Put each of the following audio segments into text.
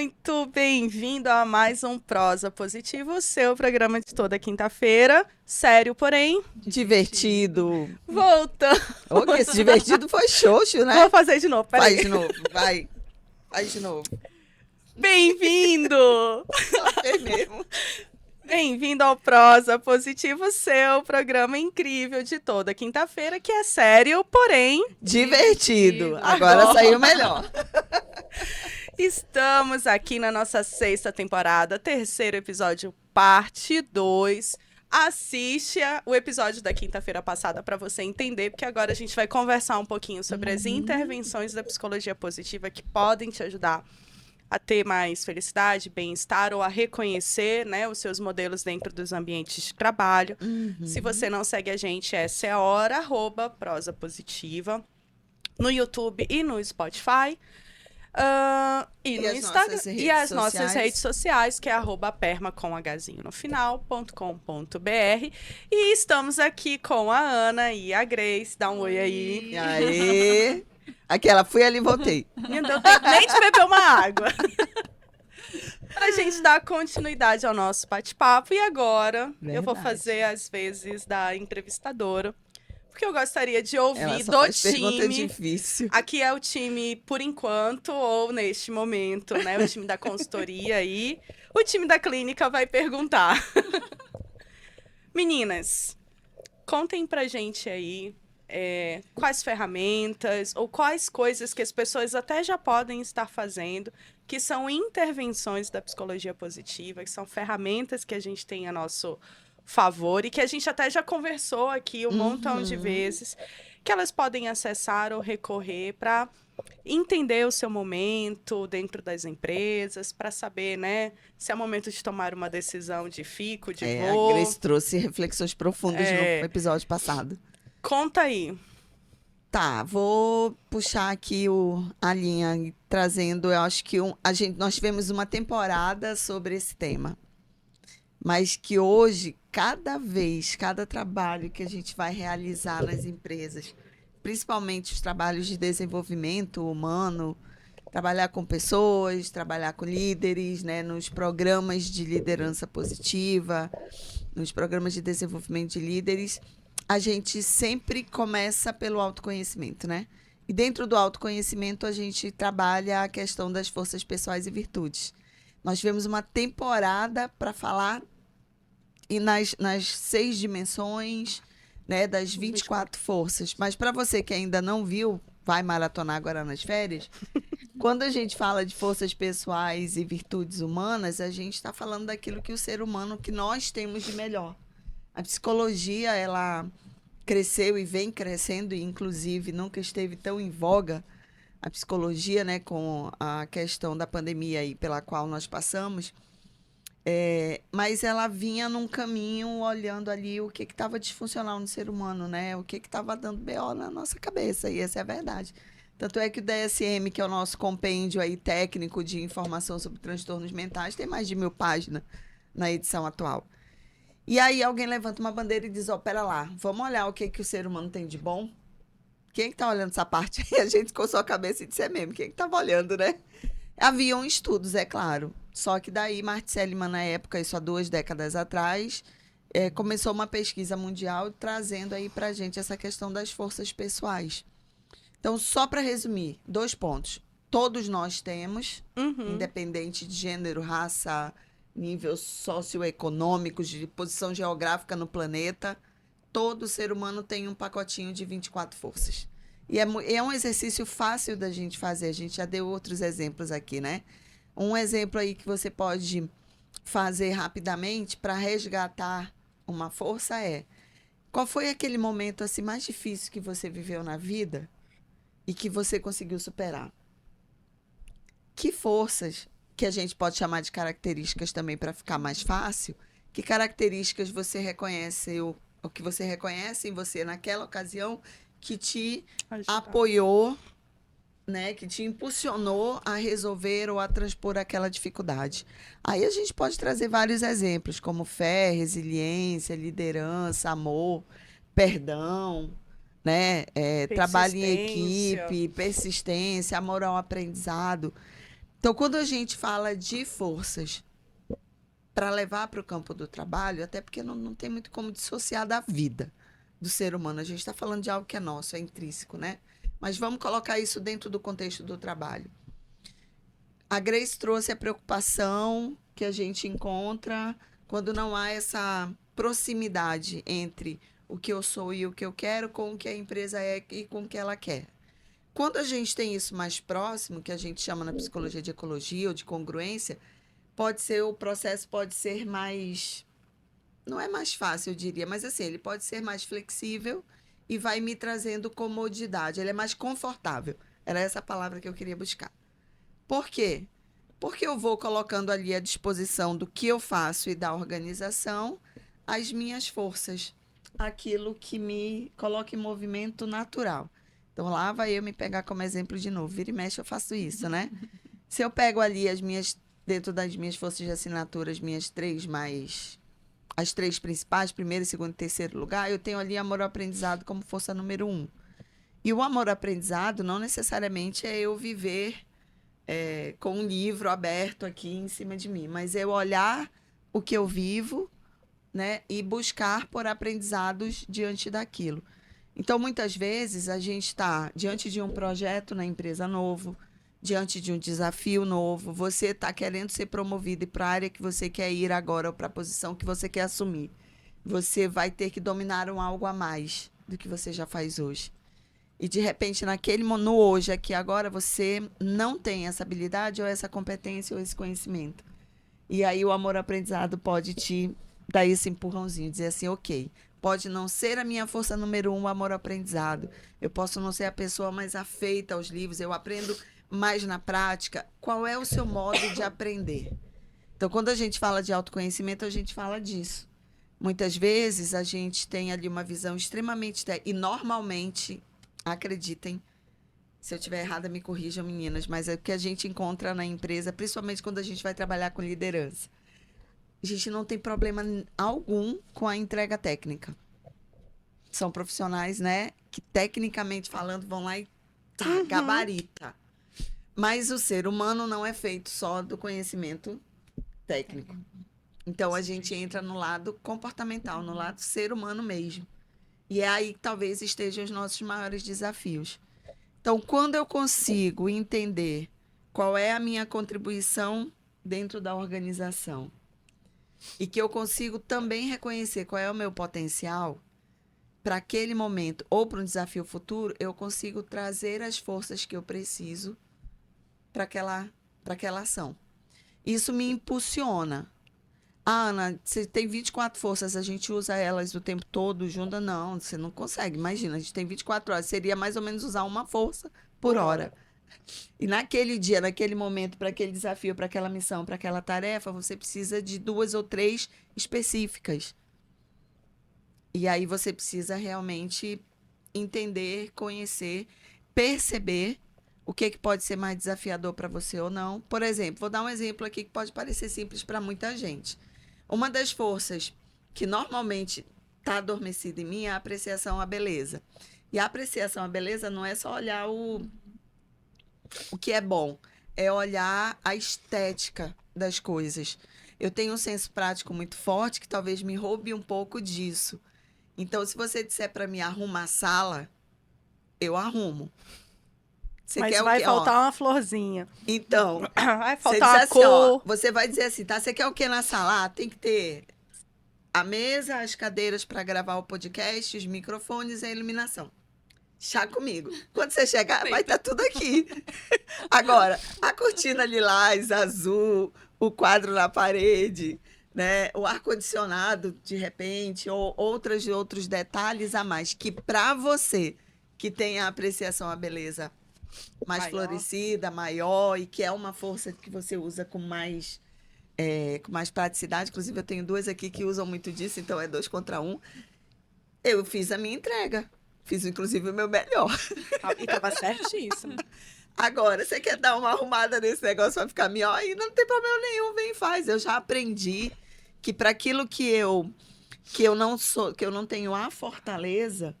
muito bem-vindo a mais um Prosa Positivo, o seu programa de toda quinta-feira. Sério, porém, divertido. Voltando. Ok, esse divertido foi xoxo, né? Vou fazer de novo, peraí. Faz de novo, vai. Faz de novo. Bem-vindo! Ela fez mesmo. Bem-vindo ao Prosa Positivo, seu programa incrível de toda quinta-feira, que é sério, porém... Divertido. Agora saiu melhor. Estamos aqui na nossa 6ª temporada, 3º episódio, parte 2. Assiste o episódio da quinta-feira passada para você entender, porque agora a gente vai conversar um pouquinho sobre as intervenções da psicologia positiva que podem te ajudar a ter mais felicidade, bem-estar ou a reconhecer, né, os seus modelos dentro dos ambientes de trabalho. Se você não segue a gente, essa é a hora, @prosa positiva, no YouTube e no Spotify. E no Instagram e as nossas redes sociais, que é @perma com hzinho no final.com.br. E estamos aqui com a Ana e a Grace. Dá um oi aí. E aí? Aquela, fui ali e voltei. Não deu tempo nem de beber uma água. Pra gente dar continuidade ao nosso bate-papo. E agora eu vou fazer as vezes da entrevistadora. Porque eu gostaria de ouvir do time. Difícil. Aqui é o time por enquanto, ou neste momento, né? O time da consultoria aí. O time da clínica vai perguntar. Meninas, contem pra gente aí quais ferramentas ou quais coisas que as pessoas até já podem estar fazendo, que são intervenções da psicologia positiva, que são ferramentas que a gente tem a nosso favor e que a gente até já conversou aqui um montão de vezes, que elas podem acessar ou recorrer para entender o seu momento dentro das empresas, para saber, né, se é momento de tomar uma decisão de fico, de voo. A Grace trouxe reflexões profundas no episódio passado. Conta aí. Tá, vou puxar aqui a linha, trazendo, eu acho que nós tivemos uma temporada sobre esse tema. Mas que hoje, cada trabalho que a gente vai realizar nas empresas, principalmente os trabalhos de desenvolvimento humano, trabalhar com pessoas, trabalhar com líderes, né, nos programas de liderança positiva, nos programas de desenvolvimento de líderes, a gente sempre começa pelo autoconhecimento, né? E dentro do autoconhecimento, a gente trabalha a questão das forças pessoais e virtudes. Nós tivemos uma temporada para falar e nas 6 dimensões, né, das 24 forças. Mas para você que ainda não viu, vai maratonar agora nas férias, quando a gente fala de forças pessoais e virtudes humanas, a gente está falando daquilo que o ser humano, que nós temos de melhor. A psicologia, ela cresceu e vem crescendo, e inclusive nunca esteve tão em voga a psicologia, né, com a questão da pandemia aí pela qual nós passamos. Mas ela vinha num caminho olhando ali o que estava disfuncional no ser humano, né? O que estava dando BO na nossa cabeça, e essa é a verdade. Tanto é que o DSM, que é o nosso compêndio aí técnico de informação sobre transtornos mentais, tem mais de 1000 páginas na edição atual. E aí alguém levanta uma bandeira e diz, pera lá, vamos olhar o que o ser humano tem de bom? Quem está olhando essa parte aí? A gente coçou a cabeça e disse, mesmo, quem estava olhando, né? Haviam estudos, é claro. Só que daí, Martin Seligman, na época, isso há 2 décadas atrás, começou uma pesquisa mundial trazendo aí pra gente essa questão das forças pessoais. Então, só para resumir, 2 pontos. Todos nós temos, independente de gênero, raça, nível socioeconômico, de posição geográfica no planeta, todo ser humano tem um pacotinho de 24 forças. E é um exercício fácil da gente fazer. A gente já deu outros exemplos aqui, né? Um exemplo aí que você pode fazer rapidamente para resgatar uma força qual foi aquele momento assim mais difícil que você viveu na vida e que você conseguiu superar? Que forças, que a gente pode chamar de características também para ficar mais fácil, que características você reconhece, o que você reconhece em você naquela ocasião que te apoiou, né, que te impulsionou a resolver ou a transpor aquela dificuldade. Aí a gente pode trazer vários exemplos, como fé, resiliência, liderança, amor, perdão, né, trabalho em equipe, persistência, amor ao aprendizado. Então, quando a gente fala de forças para levar para o campo do trabalho, até porque não tem muito como dissociar da vida do ser humano. A gente está falando de algo que é nosso, é intrínseco, né? Mas vamos colocar isso dentro do contexto do trabalho. A Grace trouxe a preocupação que a gente encontra quando não há essa proximidade entre o que eu sou e o que eu quero com o que a empresa é e com o que ela quer. Quando a gente tem isso mais próximo, que a gente chama na psicologia de ecologia ou de congruência, o processo pode ser mais, não é mais fácil, eu diria, mas assim, ele pode ser mais flexível e vai me trazendo comodidade, ele é mais confortável. Era essa a palavra que eu queria buscar. Por quê? Porque eu vou colocando ali à disposição do que eu faço e da organização as minhas forças, aquilo que me coloca em movimento natural. Então, lá vai eu me pegar como exemplo de novo. Vira e mexe, eu faço isso, né? Se eu pego ali dentro das minhas forças de assinatura, as três principais, primeiro, segundo e terceiro lugar, eu tenho ali amor ao aprendizado como força número 1. E o amor ao aprendizado não necessariamente é eu viver com um livro aberto aqui em cima de mim, mas eu olhar o que eu vivo, né, e buscar por aprendizados diante daquilo. Então, muitas vezes, a gente está diante de um projeto na empresa novo, diante de um desafio novo, você está querendo ser promovido para a área que você quer ir agora ou para a posição que você quer assumir. Você vai ter que dominar algo a mais do que você já faz hoje. E, de repente, no hoje, aqui agora, você não tem essa habilidade ou essa competência ou esse conhecimento. E aí o amor-aprendizado pode te dar esse empurrãozinho, dizer assim, ok, pode não ser a minha força número 1, o amor-aprendizado. Eu posso não ser a pessoa mais afeita aos livros, eu aprendo mais na prática. Qual é o seu modo de aprender? Então, quando a gente fala de autoconhecimento, a gente fala disso. Muitas vezes, a gente tem ali uma visão extremamente... E, normalmente, acreditem, se eu estiver errada, me corrijam, meninas, mas é o que a gente encontra na empresa, principalmente quando a gente vai trabalhar com liderança. A gente não tem problema algum com a entrega técnica. São profissionais, né, que tecnicamente falando vão lá e gabarita. Mas o ser humano não é feito só do conhecimento técnico. Então, a gente entra no lado comportamental, no lado ser humano mesmo. E é aí que talvez estejam os nossos maiores desafios. Então, quando eu consigo entender qual é a minha contribuição dentro da organização e que eu consigo também reconhecer qual é o meu potencial para aquele momento ou para um desafio futuro, eu consigo trazer as forças que eu preciso para aquela ação. Isso me impulsiona. Ah, Ana, você tem 24 forças, a gente usa elas o tempo todo junta? Não, você não consegue. Imagina, a gente tem 24 horas. Seria mais ou menos usar uma força por hora. E naquele dia, naquele momento, para aquele desafio, para aquela missão, para aquela tarefa, você precisa de 2 ou 3 específicas. E aí você precisa realmente entender, conhecer, perceber o que pode ser mais desafiador para você ou não. Por exemplo, vou dar um exemplo aqui que pode parecer simples para muita gente. Uma das forças que normalmente está adormecida em mim é a apreciação à beleza. E a apreciação à beleza não é só olhar o que é bom, é olhar a estética das coisas. Eu tenho um senso prático muito forte que talvez me roube um pouco disso. Então, se você disser para mim arrumar a sala, eu arrumo. Você Mas quer vai o quê? Faltar uma florzinha. Então, vai faltar uma cor. Assim, ó, você vai dizer assim, tá? Você quer o que na sala? Tem que ter a mesa, as cadeiras para gravar o podcast, os microfones e a iluminação. Chá comigo. Quando você chegar, vai estar tudo aqui. Agora, a cortina lilás, azul, o quadro na parede, né? O ar-condicionado, de repente, ou outros detalhes a mais, que para você, que tem a apreciação à beleza mais florescida, maior, e que é uma força que você usa com mais praticidade. Inclusive, eu tenho 2 aqui que usam muito disso, então é 2 contra 1. Eu fiz a minha entrega. Fiz, inclusive, o meu melhor. E tava certíssimo. Agora, você quer dar uma arrumada nesse negócio para ficar melhor? Aí não tem problema nenhum, vem e faz. Eu já aprendi que para aquilo que eu não tenho a fortaleza,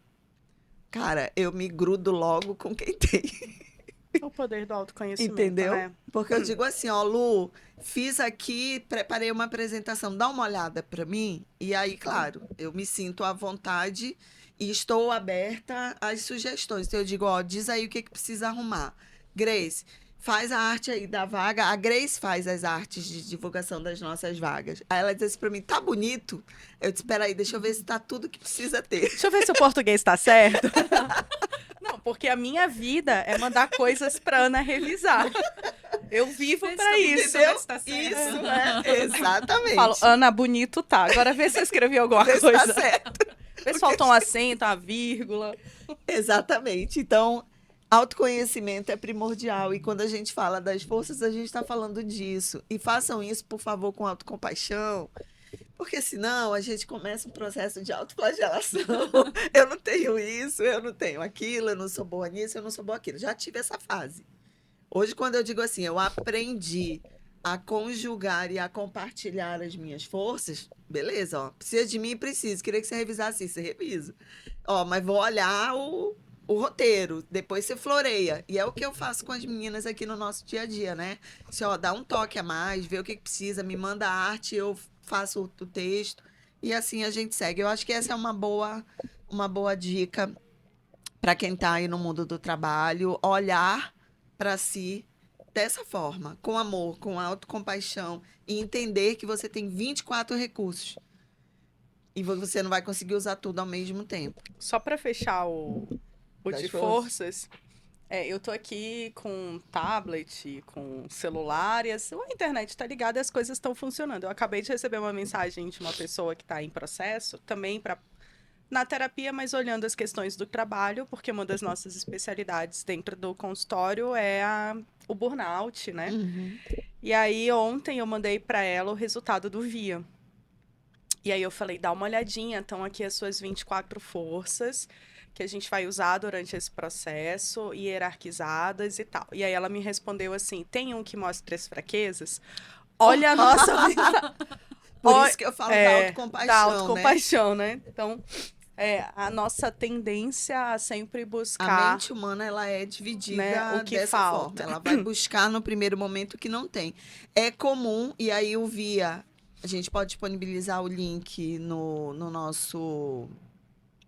cara, eu me grudo logo com quem tem. O poder do autoconhecimento, Entendeu? né? Porque eu digo assim, ó, Lu, fiz aqui, preparei uma apresentação, dá uma olhada para mim. E aí, claro, eu me sinto à vontade e estou aberta às sugestões. Então eu digo, ó, diz aí o que precisa arrumar. Grace, faz a arte aí da vaga. A Grace faz as artes de divulgação das nossas vagas. Aí ela diz assim para mim, tá bonito? Eu disse, espera aí, deixa eu ver se tá tudo que precisa ter. Deixa eu ver se o português tá certo. Não, porque a minha vida é mandar coisas pra Ana revisar. Eu vivo pra isso. Entendeu? se tá certo. Isso, né? Exatamente. Falo, Ana, bonito tá. Agora vê se eu escrevi alguma Vê se coisa. tá certo. Vê se faltou um acento, uma vírgula. Exatamente. Então, autoconhecimento é primordial. E quando a gente fala das forças, a gente está falando disso. E façam isso, por favor, com autocompaixão. Porque senão a gente começa um processo de autoflagelação. Eu não tenho isso, eu não tenho aquilo, eu não sou boa nisso, eu não sou boa aquilo. Já tive essa fase. Hoje, quando eu digo assim, eu aprendi a conjugar e a compartilhar as minhas forças, beleza, ó. Precisa de mim? Preciso. Queria que você revisasse isso, você revisa. Ó, mas vou olhar o roteiro, depois você floreia. E é o que eu faço com as meninas aqui no nosso dia a dia, né? Se, ó, dá um toque a mais, vê o que precisa, me manda a arte, eu faço o texto. E assim a gente segue. Eu acho que essa é uma boa dica para quem está aí no mundo do trabalho, olhar para si dessa forma, com amor, com autocompaixão, e entender que você tem 24 recursos. E você não vai conseguir usar tudo ao mesmo tempo. Só pra fechar o Das de forças. forças, eu tô aqui com tablet, com celular, e a internet tá ligada e as coisas estão funcionando. Eu acabei de receber uma mensagem de uma pessoa que está em processo, também na terapia, mas olhando as questões do trabalho, porque uma das nossas especialidades dentro do consultório é o burnout, né? Uhum. E aí, ontem eu mandei para ela o resultado do VIA. E aí eu falei, dá uma olhadinha, estão aqui as suas 24 forças que a gente vai usar durante esse processo, hierarquizadas e tal. E aí ela me respondeu assim, tem um que mostra as fraquezas? Olha a nossa... Por isso que eu falo da autocompaixão, da autocompaixão, né? Então, a nossa tendência a sempre A buscar... mente humana, ela é dividida, né, o que dessa falta. forma. Ela vai buscar no primeiro momento o que não tem. É comum, e aí o VIA, a gente pode disponibilizar o link no nosso...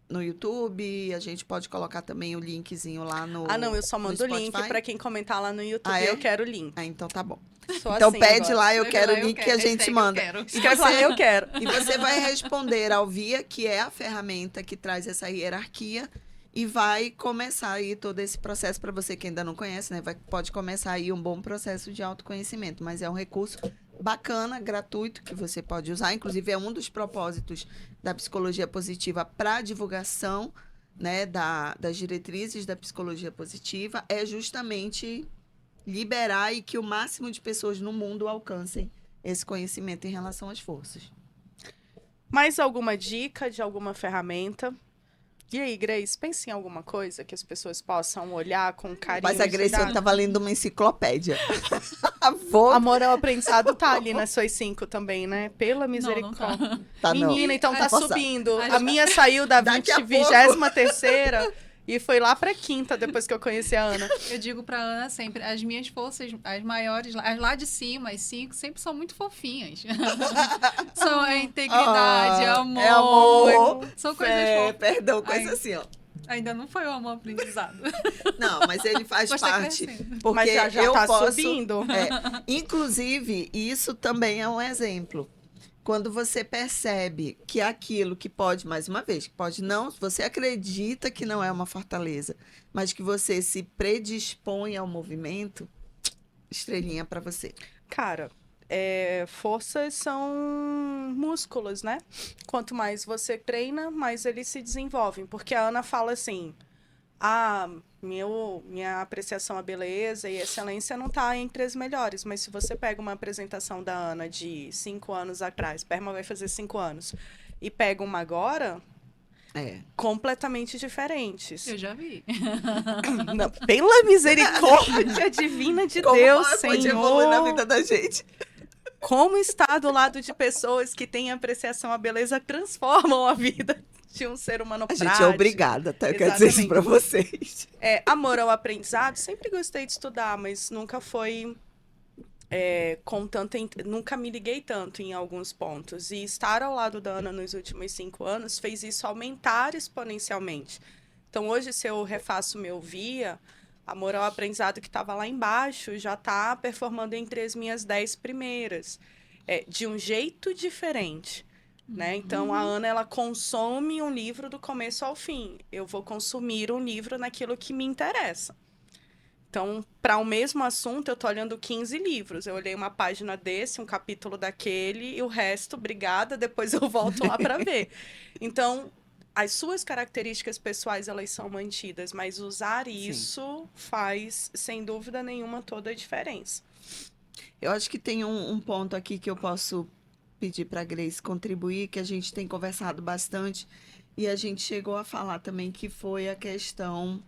no YouTube, a gente pode colocar também o linkzinho lá no não, eu só mando o link Spotify. para quem comentar lá no YouTube, Ah, é? eu quero o link. Ah, então tá bom. Sou Então assim pede agora. lá, eu quero o Lá, eu link que quero. a gente Hashtag eu manda. quero. Escreve lá, eu quero. E você vai responder ao VIA, que é a ferramenta que traz essa hierarquia, e vai começar aí todo esse processo, para você que ainda não conhece, né? Pode começar aí um bom processo de autoconhecimento, mas é um recurso bacana, gratuito, que você pode usar. Inclusive, é um dos propósitos da psicologia positiva para a divulgação, né, das diretrizes da psicologia positiva, é justamente liberar e que o máximo de pessoas no mundo alcancem esse conhecimento em relação às forças. Mais alguma dica de alguma ferramenta? E aí, Grace, pense em alguma coisa que as pessoas possam olhar com carinho. Mas a e Grace cuidado? estava lendo uma enciclopédia. Vou... Amor ao aprendizado tá ali nas suas 5 também, né? Pela misericórdia. Não tá. Tá, não. Menina, então tá Posso- subindo. A A minha saiu da Daqui a 23ª e foi lá pra 5ª depois que eu conheci a Ana. Eu digo pra Ana sempre, as minhas forças, as maiores, as lá de cima, as 5, sempre são muito fofinhas. São a integridade, amor. É amor. São coisas fofas. Perdão, coisa Ai. assim, ó. Ainda não foi o amor aprendizado. Não, mas ele faz Mas tá parte. crescendo. Porque Mas já eu tá posso... subindo. Inclusive, isso também é um exemplo. Quando você percebe que aquilo que pode, mais uma vez, que pode não, você acredita que não é uma fortaleza, mas que você se predispõe ao movimento, estrelinha para você. Cara, forças são músculos, né? Quanto mais você treina, mais eles se desenvolvem. Porque a Ana fala assim, minha apreciação à beleza e excelência não tá entre as melhores, mas se você pega uma apresentação da Ana de 5 anos atrás, Perma vai fazer 5 anos, e pega uma agora, completamente diferentes. Eu já vi. Não, pela misericórdia divina de Deus, pode evoluir na Senhor. vida da gente? Como estar do lado de pessoas que têm apreciação à beleza transformam a vida de um ser humano A prático. gente é obrigada, tá? Eu quero dizer isso pra vocês. Amor ao aprendizado, sempre gostei de estudar, mas nunca foi com tanta... Nunca me liguei tanto em alguns pontos. E estar ao lado da Ana nos últimos 5 anos fez isso aumentar exponencialmente. Então, hoje, se eu refaço meu via, amor ao aprendizado que estava lá embaixo já está performando entre as minhas 10 primeiras. De um jeito diferente. Né? Então, a Ana, ela consome um livro do começo ao fim. Eu vou consumir um livro naquilo que me interessa. Então, para o mesmo assunto, eu estou olhando 15 livros. Eu olhei uma página desse, um capítulo daquele, e o resto, obrigada, depois eu volto lá para ver. Então, as suas características pessoais, elas são mantidas, mas usar isso faz, sem dúvida nenhuma, toda a diferença. Eu acho que tem um ponto aqui que eu posso pedir para a Grace contribuir, que a gente tem conversado bastante, e a gente chegou a falar também, que foi a questão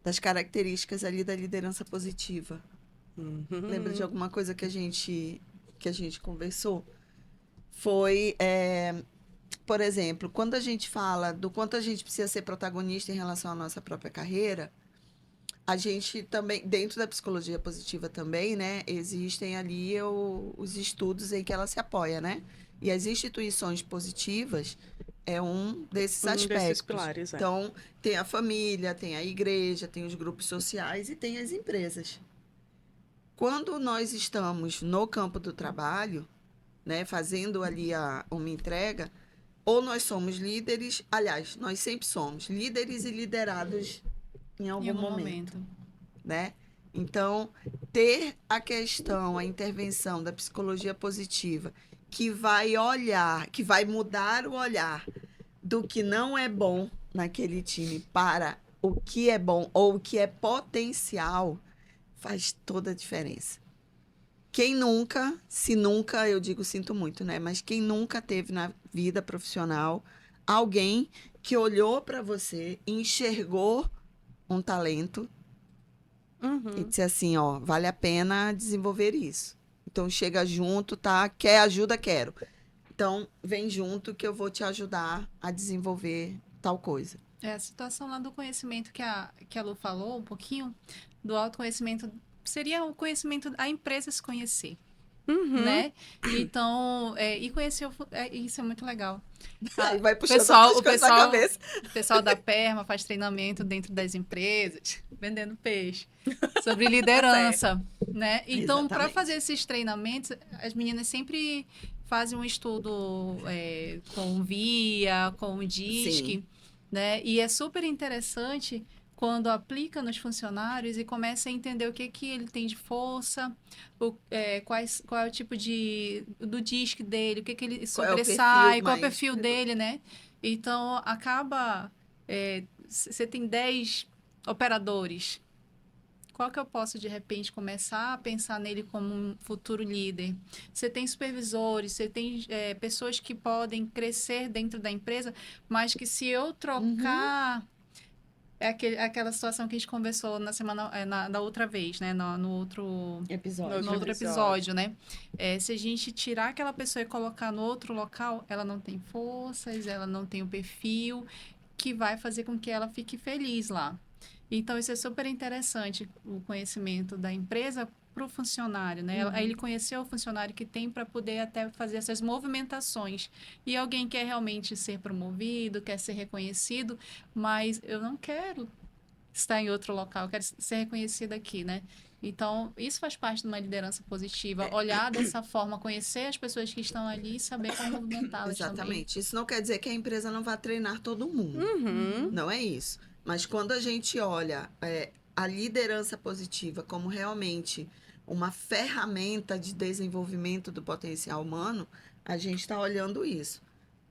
das características ali da liderança positiva. Lembra de alguma coisa que a gente conversou? Foi, por exemplo, quando a gente fala do quanto a gente precisa ser protagonista em relação à nossa própria carreira, a gente também, dentro da psicologia positiva também, né, existem ali os estudos em que ela se apoia, né? E as instituições positivas é um desses aspectos. Desses pilares, Então, tem a família, tem a igreja, tem os grupos sociais e tem as empresas. Quando nós estamos no campo do trabalho, né, fazendo ali uma entrega, ou nós somos líderes, aliás, nós sempre somos líderes e liderados em algum momento, né? Então, ter a questão, a intervenção da psicologia positiva, que vai olhar, que vai mudar o olhar do que não é bom naquele time para o que é bom ou o que é potencial, faz toda a diferença. Quem nunca, se nunca, eu digo sinto muito, né? Mas quem nunca teve na vida profissional alguém que olhou para você, enxergou um talento e disse assim, ó, vale a pena desenvolver isso. Então, chega junto, tá? Quer ajuda? Quero. Então, vem junto que eu vou te ajudar a desenvolver tal coisa. A situação lá do conhecimento que a Lu falou um pouquinho, do autoconhecimento, seria o conhecimento, a empresa se conhecer. Né? Então, e conhecer isso é muito legal. Aí vai puxando outras coisas na cabeça. O pessoal da Perma faz treinamento dentro das empresas, vendendo peixe, sobre liderança, né? Então, para fazer esses treinamentos, as meninas sempre fazem um estudo com o VIA, com o DISC, né? E é super interessante quando aplica nos funcionários e começa a entender o que ele tem de força, qual é o tipo do DISC dele, o que ele sobressai, qual é o perfil dele, né? Então, acaba... você tem 10 operadores. Qual que eu posso, de repente, começar a pensar nele como um futuro líder? Você tem supervisores, você tem pessoas que podem crescer dentro da empresa, mas que se eu trocar... aquela situação que a gente conversou na semana, da outra vez, né? No outro episódio, né? Se a gente tirar aquela pessoa e colocar no outro local, ela não tem forças, ela não tem o perfil que vai fazer com que ela fique feliz lá. Então, isso é super interessante, o conhecimento da empresa para o funcionário, né? Aí ele conheceu o funcionário que tem para poder até fazer essas movimentações. E alguém quer realmente ser promovido, quer ser reconhecido, mas eu não quero estar em outro local, eu quero ser reconhecido aqui, né? Então, isso faz parte de uma liderança positiva. Olhar dessa forma, conhecer as pessoas que estão ali e saber como movimentá-las também. Exatamente. Isso não quer dizer que a empresa não vai treinar todo mundo. Não é isso. Mas quando a gente olha a liderança positiva como realmente uma ferramenta de desenvolvimento do potencial humano, a gente está olhando isso.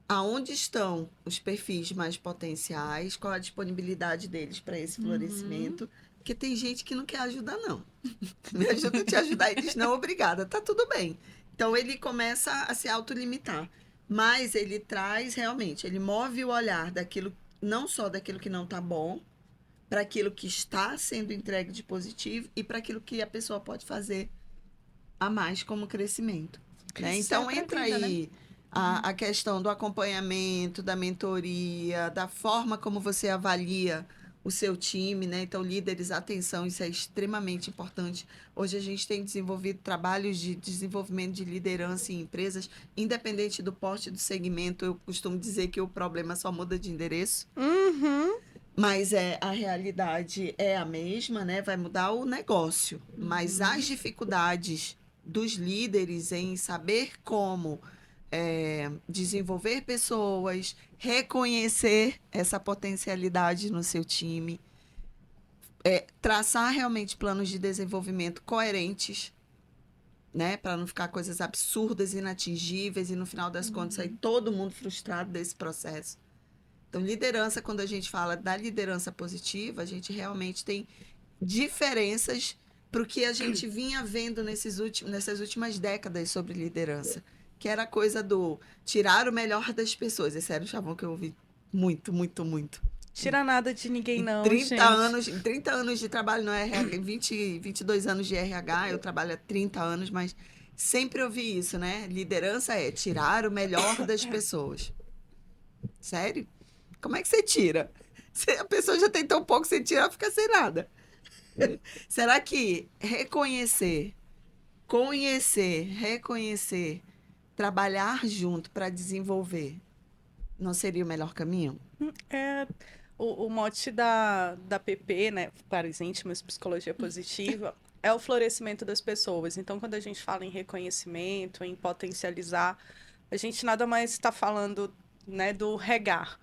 Aonde estão os perfis mais potenciais, qual a disponibilidade deles para esse florescimento, porque tem gente que não quer ajudar, não. Me ajuda a te ajudar e diz, não, obrigada, tá tudo bem. Então, ele começa a se autolimitar, mas ele traz realmente, ele move o olhar daquilo, não só daquilo que não está bom, para aquilo que está sendo entregue de positivo e para aquilo que a pessoa pode fazer a mais como crescimento. Né? Então, entra aí, né? A questão do acompanhamento, da mentoria, da forma como você avalia o seu time, né? Então, líderes, atenção, isso é extremamente importante. Hoje a gente tem desenvolvido trabalhos de desenvolvimento de liderança em empresas, independente do porte do segmento. Eu costumo dizer que o problema só muda de endereço. Mas a realidade é a mesma, né? Vai mudar o negócio. Mas as dificuldades dos líderes em saber como desenvolver pessoas, reconhecer essa potencialidade no seu time, traçar realmente planos de desenvolvimento coerentes, né? Para não ficar coisas absurdas, inatingíveis e no final das contas sair todo mundo frustrado desse processo. Então, liderança, quando a gente fala da liderança positiva, a gente realmente tem diferenças para o que a gente vinha vendo nessas últimas décadas sobre liderança, que era a coisa do tirar o melhor das pessoas. Esse era o chavão que eu ouvi muito, muito, muito. Tira nada de ninguém, não, 30 anos de trabalho no RH, 22 anos de RH, eu trabalho há 30 anos, mas sempre ouvi isso, né? Liderança é tirar o melhor das pessoas. Sério? Como é que você tira? Se a pessoa já tem tão pouco, você tira, ela fica sem nada. Será que reconhecer, conhecer, reconhecer, trabalhar junto para desenvolver não seria o melhor caminho? O mote da PP, né, Pares Íntimos, Psicologia Positiva, é o florescimento das pessoas. Então, quando a gente fala em reconhecimento, em potencializar, a gente nada mais está falando, né, do regar.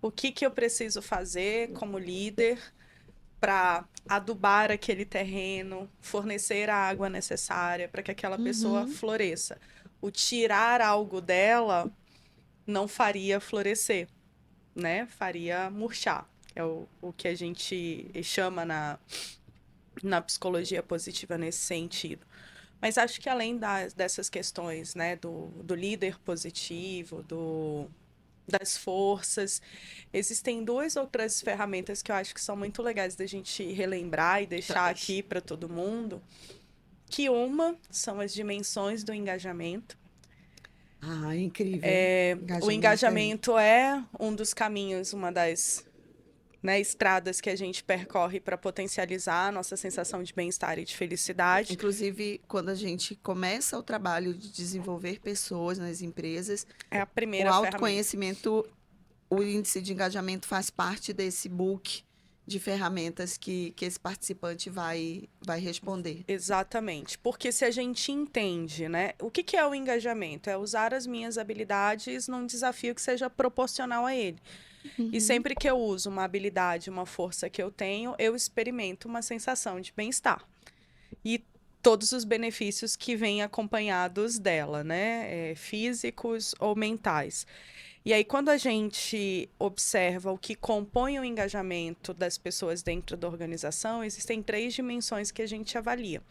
O que eu preciso fazer como líder para adubar aquele terreno, fornecer a água necessária para que aquela pessoa floresça. O tirar algo dela não faria florescer, né? Faria murchar. É o que a gente chama na psicologia positiva nesse sentido. Mas acho que além dessas questões, né, do líder positivo, das forças, existem duas outras ferramentas que eu acho que são muito legais da gente relembrar e deixar aqui para todo mundo, que uma são as dimensões do engajamento. Ah, incrível. O engajamento é um dos caminhos, uma das, né, estradas que a gente percorre para potencializar a nossa sensação de bem-estar e de felicidade. Inclusive, quando a gente começa o trabalho de desenvolver pessoas nas empresas, é a primeira o autoconhecimento, o índice de engajamento faz parte desse book de ferramentas que esse participante vai responder. Exatamente. Porque se a gente entende, né, o que é o engajamento? É usar as minhas habilidades num desafio que seja proporcional a ele. E sempre que eu uso uma habilidade, uma força que eu tenho, eu experimento uma sensação de bem-estar. E todos os benefícios que vêm acompanhados dela, né? Físicos ou mentais. E aí, quando a gente observa o que compõe o engajamento das pessoas dentro da organização, existem 3 dimensões que a gente avalia.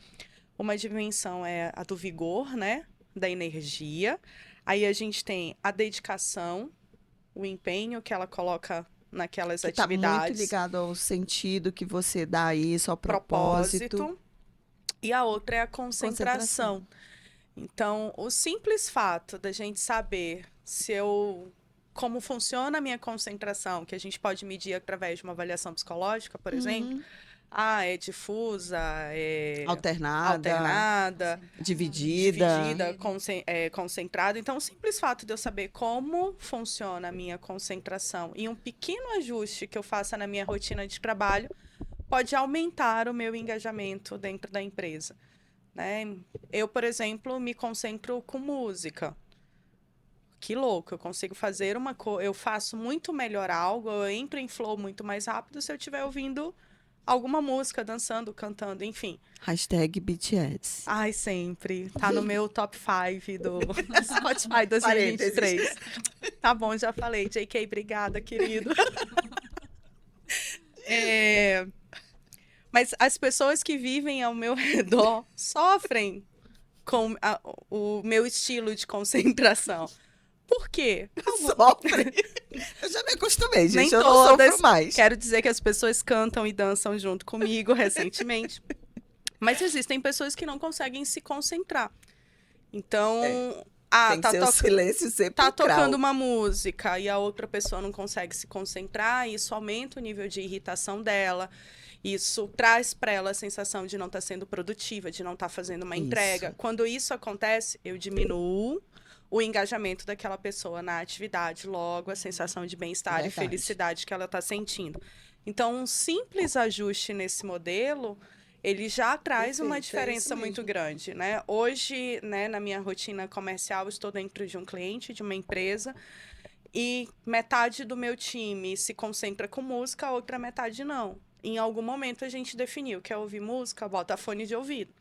Uma dimensão é a do vigor, né? Da energia. Aí a gente tem a dedicação, o empenho que ela coloca naquelas atividades. Está muito ligado ao sentido que você dá a isso, ao propósito. E a outra é a concentração. Então, o simples fato da gente saber como funciona a minha concentração, que a gente pode medir através de uma avaliação psicológica, por exemplo. É difusa, alternada, dividida, concentrada. Então, o simples fato de eu saber como funciona a minha concentração e um pequeno ajuste que eu faça na minha rotina de trabalho pode aumentar o meu engajamento dentro da empresa, né? Eu, por exemplo, me concentro com música. Que louco, eu consigo fazer eu faço muito melhor algo, eu entro em flow muito mais rápido se eu estiver ouvindo alguma música, dançando, cantando, enfim. #BTS. Ai, sempre. Tá no meu top 5 do Spotify 2023. Tá bom, já falei. JK, obrigada, querido. Mas as pessoas que vivem ao meu redor sofrem com o meu estilo de concentração. Por quê? Sofre. Eu já me acostumei, gente. Nem eu todas. Não sofro mais. Quero dizer que as pessoas cantam e dançam junto comigo recentemente. Mas existem pessoas que não conseguem se concentrar. Então, Tem que ser o silêncio sepulcral. Tá tocando uma música e a outra pessoa não consegue se concentrar, isso aumenta o nível de irritação dela. Isso traz para ela a sensação de não estar sendo produtiva, de não estar fazendo uma entrega. Quando isso acontece, eu diminuo o engajamento daquela pessoa na atividade, logo a sensação de bem-estar e felicidade que ela está sentindo. Então, um simples ajuste nesse modelo, ele já traz uma diferença muito grande, né? Hoje, né, na minha rotina comercial, eu estou dentro de um cliente, de uma empresa, e metade do meu time se concentra com música, a outra metade não. Em algum momento a gente definiu, quer ouvir música, bota fone de ouvido.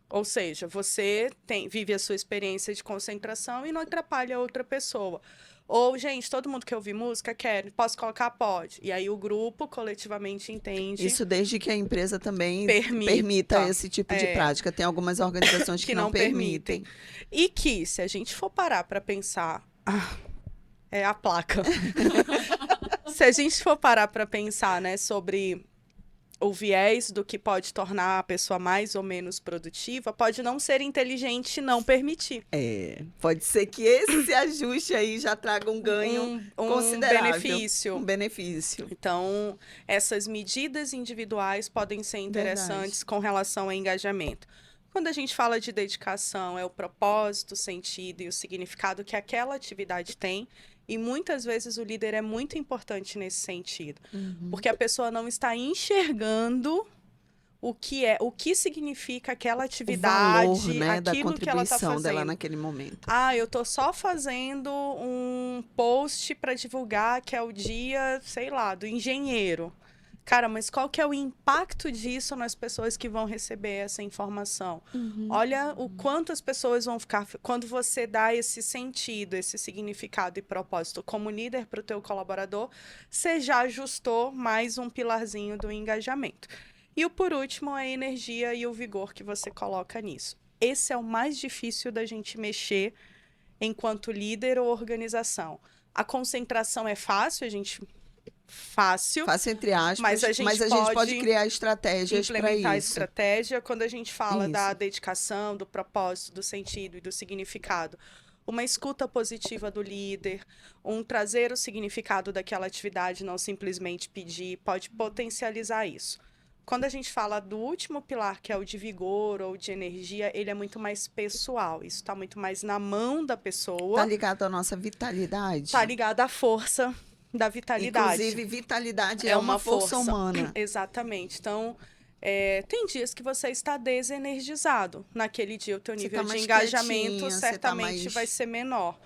Ou seja, você vive a sua experiência de concentração e não atrapalha a outra pessoa. Ou, gente, todo mundo quer ouvir música? Quer. Posso colocar? Pode. E aí o grupo coletivamente entende. Isso desde que a empresa também permita esse tipo de prática. Tem algumas organizações que não permitem. E que, se a gente for parar para pensar... é a placa. Se a gente for parar para pensar, né, sobre o viés do que pode tornar a pessoa mais ou menos produtiva, pode não ser inteligente não permitir. Pode ser que esse ajuste aí já traga um ganho considerável. Um benefício. Então, essas medidas individuais podem ser interessantes com relação ao engajamento. Quando a gente fala de dedicação, é o propósito, o sentido e o significado que aquela atividade tem. E muitas vezes o líder é muito importante nesse sentido. Porque a pessoa não está enxergando o que significa aquela atividade, o valor, né, da aquilo que ela está fazendo. dela naquele momento. Eu tô só fazendo um post para divulgar que é o dia, sei lá, do engenheiro. Cara, mas qual que é o impacto disso nas pessoas que vão receber essa informação? Olha o quanto as pessoas vão ficar... Quando você dá esse sentido, esse significado e propósito como líder para o teu colaborador, você já ajustou mais um pilarzinho do engajamento. E o por último, a energia e o vigor que você coloca nisso. Esse é o mais difícil da gente mexer enquanto líder ou organização. A concentração é fácil, fácil entre aspas, mas a gente pode criar estratégias para isso. Implementar estratégia quando a gente fala da dedicação, do propósito, do sentido e do significado. Uma escuta positiva do líder, trazer o significado daquela atividade, não simplesmente pedir, pode potencializar isso. Quando a gente fala do último pilar, que é o de vigor ou de energia, ele é muito mais pessoal. Isso está muito mais na mão da pessoa. Está ligado à nossa vitalidade? Está ligado à força da vitalidade. Inclusive, vitalidade é uma força humana. Exatamente. Então, tem dias que você está desenergizado. Naquele dia, o teu nível de engajamento certamente vai ser menor.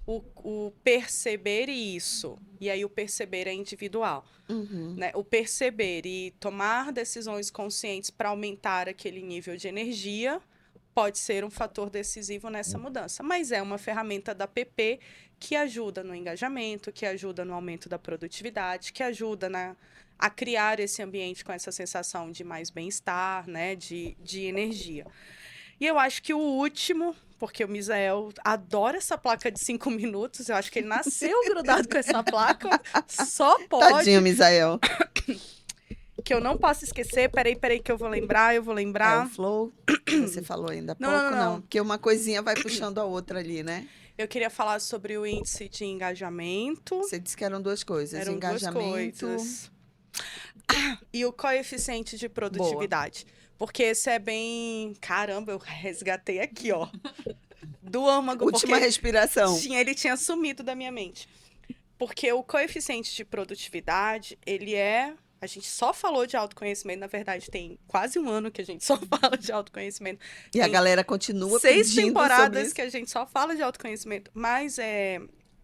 O perceber isso, e aí o perceber é individual. Né? O perceber e tomar decisões conscientes para aumentar aquele nível de energia pode ser um fator decisivo nessa mudança. Mas é uma ferramenta da PP que ajuda no engajamento, que ajuda no aumento da produtividade, que ajuda a criar esse ambiente com essa sensação de mais bem-estar, né? de energia. E eu acho que o último, porque o Misael adora essa placa de 5 minutos, eu acho que ele nasceu grudado com essa placa, só pode. Tadinho, Misael. Que eu não posso esquecer, peraí que eu vou lembrar. É o flow, que você falou ainda há pouco, não. Porque uma coisinha vai puxando a outra ali, né? Eu queria falar sobre o índice de engajamento. Você disse que eram duas coisas, engajamento... 2 coisas. E o coeficiente de produtividade. Boa. Porque esse é bem... Caramba, eu resgatei aqui, ó. Do âmago. Última respiração. Ele tinha sumido da minha mente. Porque o coeficiente de produtividade, ele é... A gente só falou de autoconhecimento, na verdade, tem quase um ano que a gente só fala de autoconhecimento. E a galera continua 6 temporadas que a gente só fala de autoconhecimento. Mas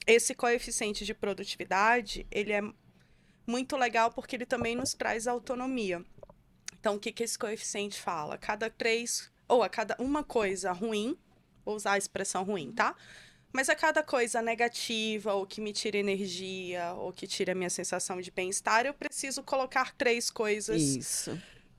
esse coeficiente de produtividade, ele é muito legal porque ele também nos traz autonomia. Então, o que esse coeficiente fala? A cada uma coisa ruim, vou usar a expressão ruim, tá? Mas a cada coisa negativa, ou que me tira energia, ou que tira a minha sensação de bem-estar, eu preciso colocar 3 coisas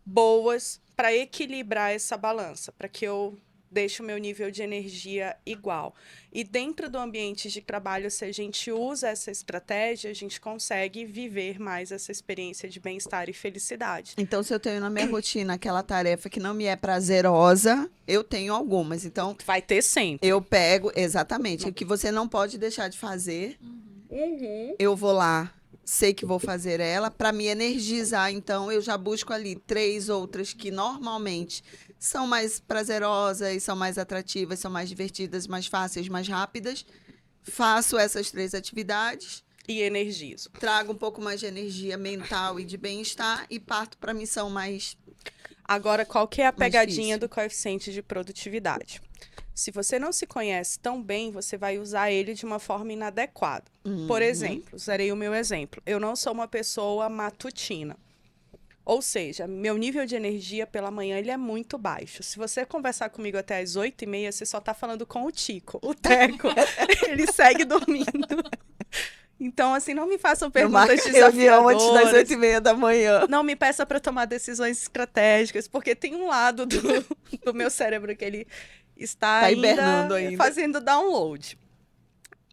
boas para equilibrar essa balança, para que eu deixa o meu nível de energia igual. E dentro do ambiente de trabalho, se a gente usa essa estratégia, a gente consegue viver mais essa experiência de bem-estar e felicidade. Então, se eu tenho na minha rotina aquela tarefa que não me é prazerosa, eu tenho algumas. Então, Vai ter sempre. eu pego, exatamente, o que você não pode deixar de fazer, eu vou lá, sei que vou fazer ela, para me energizar. Então, eu já busco ali 3 outras que normalmente são mais prazerosas, são mais atrativas, são mais divertidas, mais fáceis, mais rápidas. Faço essas 3 atividades, E energizo. trago um pouco mais de energia mental e de bem-estar e parto para a missão mais... Agora, qual que é a Mais pegadinha difícil. do coeficiente de produtividade? Se você não se conhece tão bem, você vai usar ele de uma forma inadequada. Por exemplo, usarei o meu exemplo. Eu não sou uma pessoa matutina. Ou seja, meu nível de energia pela manhã ele é muito baixo. Se você conversar comigo até as 8h30, você só tá falando com o Tico. O Teco, ele segue dormindo. Então, assim, não me façam Eu perguntas marco reunião antes das desafiadoras. 8h30 da manhã. Não me peça para tomar decisões estratégicas, porque tem um lado do meu cérebro que ele está Tá hibernando ainda. fazendo download.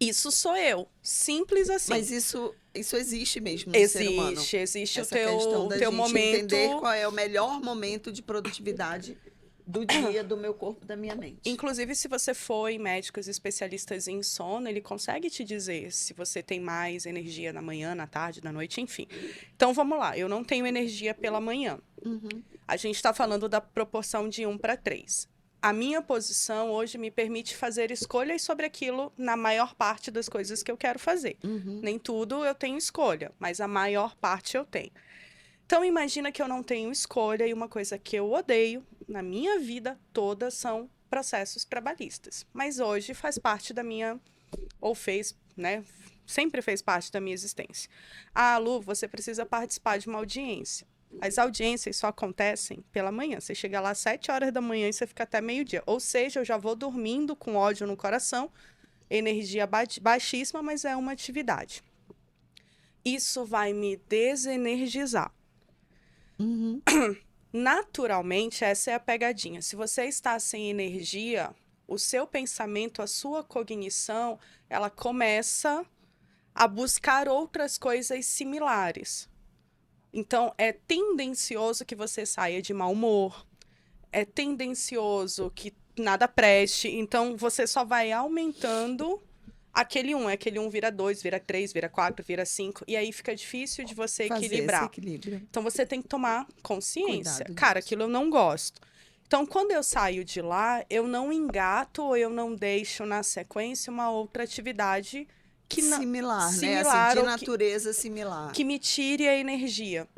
Isso sou eu. Simples assim. Mas isso existe mesmo no ser humano. Existe Essa questão o da teu gente momento. entender qual é o melhor momento de produtividade do dia, do meu corpo, da minha mente. Inclusive, se você for em médicos especialistas em sono, ele consegue te dizer se você tem mais energia na manhã, na tarde, na noite, enfim. Então, vamos lá. Eu não tenho energia pela manhã. A gente está falando da proporção de 1:3. A minha posição hoje me permite fazer escolhas sobre aquilo na maior parte das coisas que eu quero fazer. Nem tudo eu tenho escolha, mas a maior parte eu tenho. Então, imagina que eu não tenho escolha e uma coisa que eu odeio na minha vida toda são processos trabalhistas. Mas hoje faz parte da minha, ou fez, né? Sempre fez parte da minha existência. Ah, Lu, você precisa participar de uma audiência. As audiências só acontecem pela manhã. Você chega lá às 7h da manhã e você fica até meio-dia. Ou seja, eu já vou dormindo com ódio no coração, energia baixíssima, mas é uma atividade. Isso vai me desenergizar. Naturalmente, essa é a pegadinha. Se você está sem energia, o seu pensamento, a sua cognição, ela começa a buscar outras coisas similares. Então, é tendencioso que você saia de mau humor, é tendencioso que nada preste, então você só vai aumentando aquele 1. Aquele 1 vira 2, vira 3, vira 4, vira 5, e aí fica difícil de você Fazer equilibrar. esse equilíbrio. Então, você tem que tomar consciência. Cuidado Cara, disso. aquilo eu não gosto. Então, quando eu saio de lá, eu não engato ou eu não deixo na sequência uma outra atividade que não... Similar, né? similar Assim, de ou natureza similar. que me tire a energia.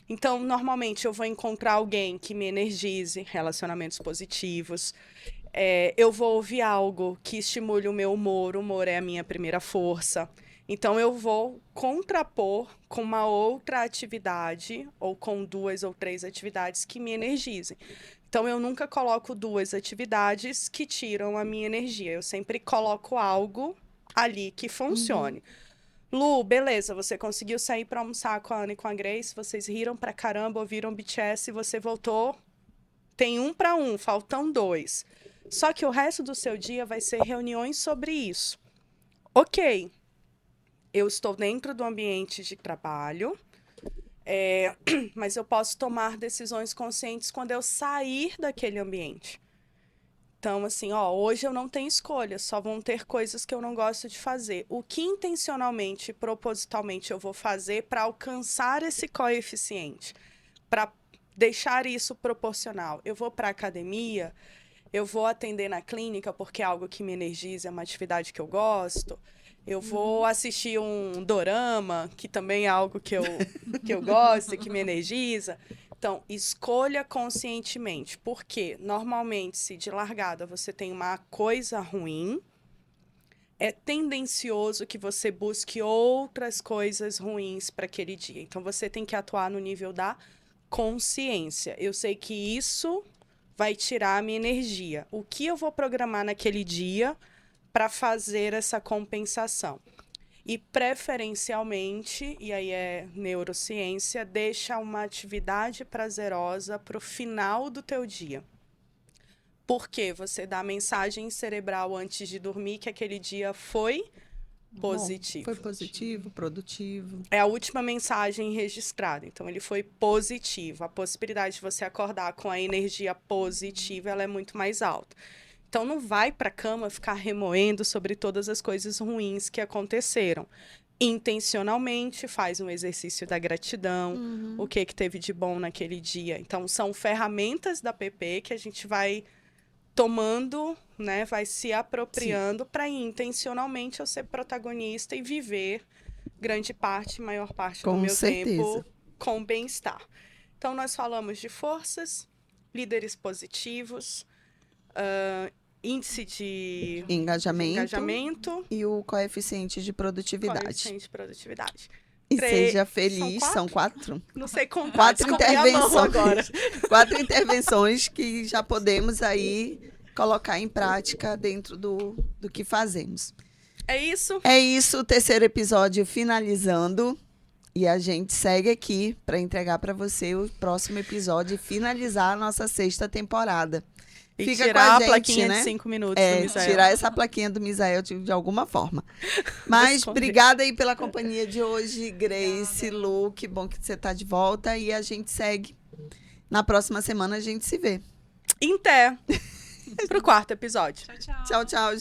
Então, normalmente, eu vou encontrar alguém que me energize, relacionamentos positivos. Eu vou ouvir algo que estimule o meu humor. O humor é a minha primeira força. Então, eu vou contrapor com uma outra atividade, ou com 2 ou 3 atividades que me energizem. Então, eu nunca coloco 2 atividades que tiram a minha energia. Eu sempre coloco algo ali que funcione. Lu, beleza, você conseguiu sair para almoçar com a Ana e com a Grace, vocês riram pra caramba, ouviram BTS, você voltou, tem 1 para 1, faltam 2. Só que o resto do seu dia vai ser reuniões sobre isso. Ok, eu estou dentro do ambiente de trabalho, mas eu posso tomar decisões conscientes quando eu sair daquele ambiente. Então, assim, hoje eu não tenho escolha, só vão ter coisas que eu não gosto de fazer. O que intencionalmente e propositalmente eu vou fazer para alcançar esse coeficiente, para deixar isso proporcional? Eu vou para a academia, eu vou atender na clínica porque é algo que me energiza, é uma atividade que eu gosto. Eu vou assistir um dorama, que também é algo que eu gosto e que me energiza. Então, escolha conscientemente, porque normalmente, se de largada você tem uma coisa ruim, é tendencioso que você busque outras coisas ruins para aquele dia. Então, você tem que atuar no nível da consciência. Eu sei que isso vai tirar a minha energia. O que eu vou programar naquele dia para fazer essa compensação? E, preferencialmente, e aí é neurociência, deixa uma atividade prazerosa para o final do teu dia. Porque você dá a mensagem cerebral antes de dormir que aquele dia foi positivo. Foi positivo, produtivo. É a última mensagem registrada. Então, ele foi positivo. A possibilidade de você acordar com a energia positiva, ela é muito mais alta. Então, não vai para a cama ficar remoendo sobre todas as coisas ruins que aconteceram. Intencionalmente, faz um exercício da gratidão, o que teve de bom naquele dia. Então, são ferramentas da PP que a gente vai tomando, né, vai se apropriando para intencionalmente eu ser protagonista e viver maior parte do Com meu certeza. tempo com bem-estar. Então, nós falamos de forças, líderes positivos, índice de engajamento E o coeficiente de produtividade. coeficiente de produtividade. E Três- seja feliz, são são quatro. Não sei contar, Quatro descobri a mão agora. intervenções. 4 intervenções que já podemos aí colocar em prática dentro do que fazemos. É isso? É isso, o terceiro episódio finalizando. E a gente segue aqui para entregar para você o próximo episódio e finalizar a nossa 6ª temporada. E Fica tirar com a a gente, plaquinha né? de 5 minutos do Misael. Tirar essa plaquinha do Misael de alguma forma. Mas esconder. obrigada aí pela companhia de hoje, Grace, Lu, que bom que você está de volta e a gente segue. Na próxima semana a gente se vê. Em té. Pro 4º episódio. Tchau, tchau. Tchau, tchau, gente.